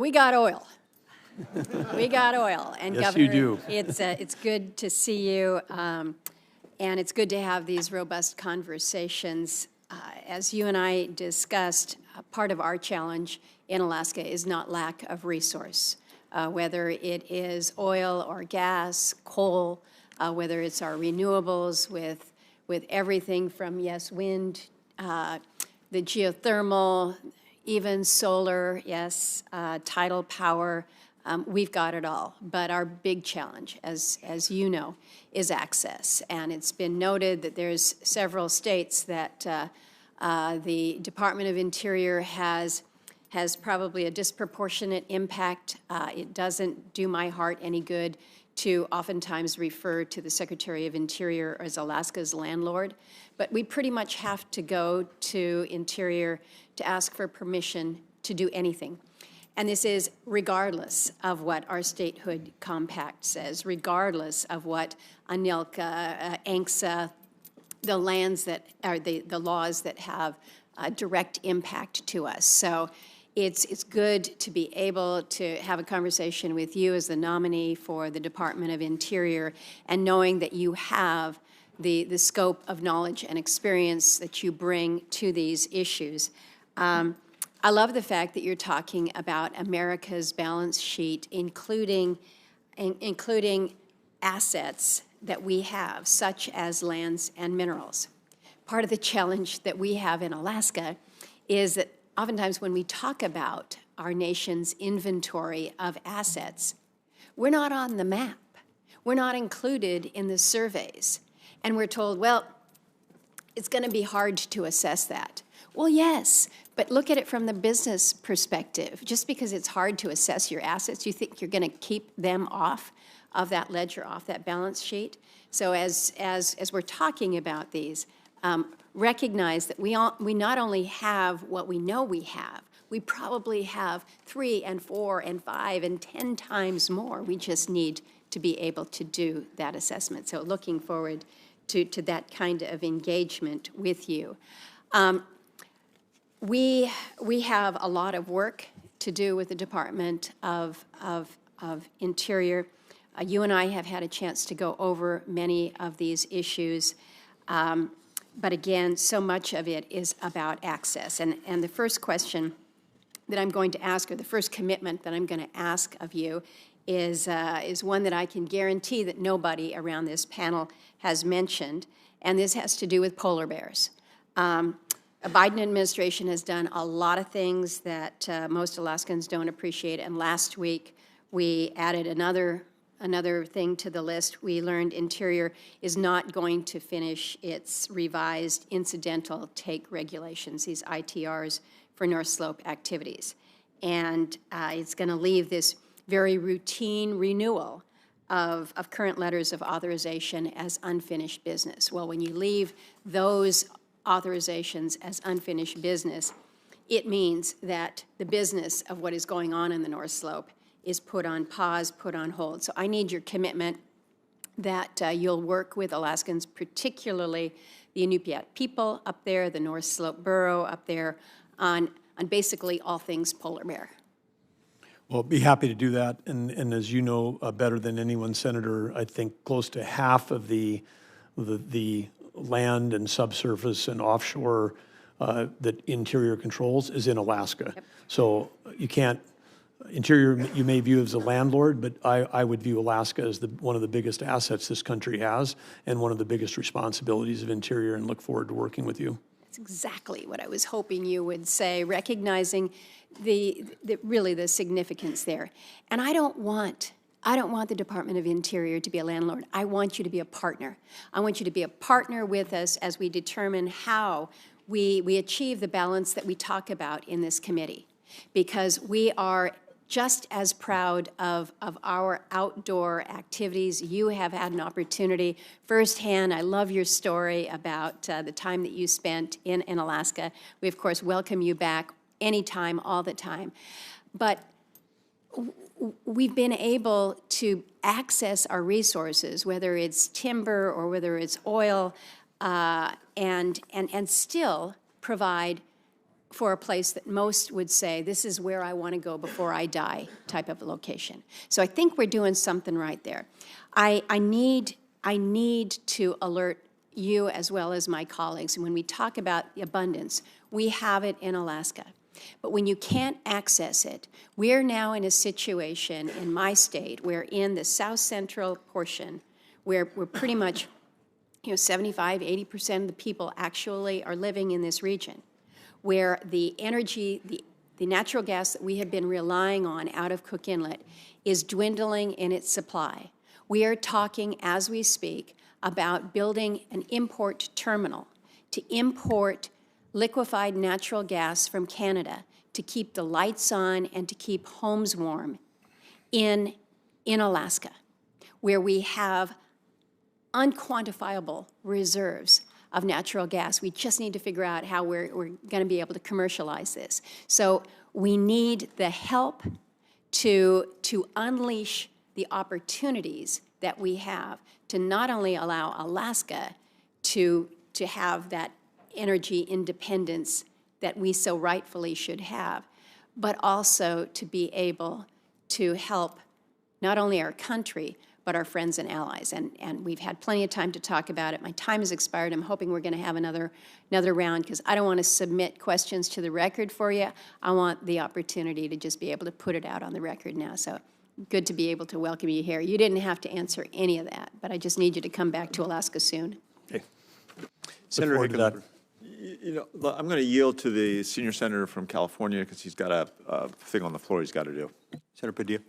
We got oil. We got oil. And Yes, Governor, you do. It's good to see you, and it's good to have these robust conversations. As you and I discussed, part of our challenge in Alaska is not lack of resource, whether it is oil or gas, coal, whether it's our renewables with everything from, yes, wind, the geothermal, even solar, yes, tidal power. We've got it all. But our big challenge, as you know, is access. And it's been noted that there's several states that the Department of Interior has probably a disproportionate impact. It doesn't do my heart any good to oftentimes refer to the Secretary of Interior as Alaska's landlord. But we pretty much have to go to Interior to ask for permission to do anything. And this is regardless of what our statehood compact says, regardless of what ANILCA, ANCSA, the lands that are the laws that have direct impact to us. So it's good to be able to have a conversation with you as the nominee for the Department of Interior, and knowing that you have the scope of knowledge and experience that you bring to these issues. I love the fact that you're talking about America's balance sheet, including assets that we have, such as lands and minerals. Part of the challenge that we have in Alaska is that oftentimes when we talk about our nation's inventory of assets, we're not on the map. We're not included in the surveys. And we're told, well, it's going to be hard to assess that. Well, yes, but look at it from the business perspective. Just because it's hard to assess your assets, you think you're going to keep them off of that ledger, off that balance sheet? So as we're talking about these, recognize that we not only have what we know we have, we probably have 3 and 4 and 5 and 10 times more. We just need to be able to do that assessment. So looking forward to that kind of engagement with you. We have a lot of work to do with the Department of Interior. You and I have had a chance to go over many of these issues. But again, so much of it is about access. And the first question that I'm going to ask, or the first commitment that I'm going to ask of you, is one that I can guarantee that nobody around this panel has mentioned, and this has to do with polar bears. The Biden administration has done a lot of things that most Alaskans don't appreciate, and last week we added another thing to the list. We learned Interior is not going to finish its revised incidental take regulations, these ITRs for North Slope activities. And it's going to leave this very routine renewal of current letters of authorization as unfinished business. Well, when you leave those authorizations as unfinished business, it means that the business of what is going on in the North Slope is put on pause, put on hold. So I need your commitment that you'll work with Alaskans, particularly the Inupiat people up there, the North Slope Borough up there, on basically all things polar bear. Well, be happy to do that. And as you know better than anyone, Senator, I think close to half of the land and subsurface and offshore that Interior controls is in Alaska. Yep. So you can't, Interior you may view as a landlord, but I would view Alaska as one of the biggest assets this country has and one of the biggest responsibilities of Interior, and look forward to working with you. That's exactly what I was hoping you would say, recognizing really the significance there. And I don't want the Department of Interior to be a landlord. I want you to be a partner. I want you to be a partner with us as we determine how we achieve the balance that we talk about in this committee, because we are just as proud of our outdoor activities. You have had an opportunity firsthand. I love your story about the time that you spent in Alaska. We, of course, welcome you back anytime, all the time. But we've been able to access our resources, whether it's timber or whether it's oil, and still provide for a place that most would say, this is where I want to go before I die type of a location. So I think we're doing something right there. I need to alert you as well as my colleagues. When we talk about abundance, we have it in Alaska. But when you can't access it, we're now in a situation in my state, where in the south central portion, where we're pretty much 75, 80% of the people actually are living in this region, where the energy, the natural gas that we have been relying on out of Cook Inlet is dwindling in its supply. We are talking, as we speak, about building an import terminal to import liquefied natural gas from Canada to keep the lights on and to keep homes warm in Alaska, where we have unquantifiable reserves of natural gas. We just need to figure out how we're going to be able to commercialize this. So we need the help to unleash the opportunities that we have to not only allow Alaska to have that energy independence that we so rightfully should have, but also to be able to help not only our country, but our friends and allies. And we've had plenty of time to talk about it. My time has expired. I'm hoping we're going to have another round, because I don't want to submit questions to the record for you. I want the opportunity to just be able to put it out on the record now. So good to be able to welcome you here. You didn't have to answer any of that, but I just need you to come back to Alaska soon. Okay. Senator Hickenlooper, I'm going to yield to the senior senator from California, because he's got a thing on the floor he's got to do. Senator Padilla.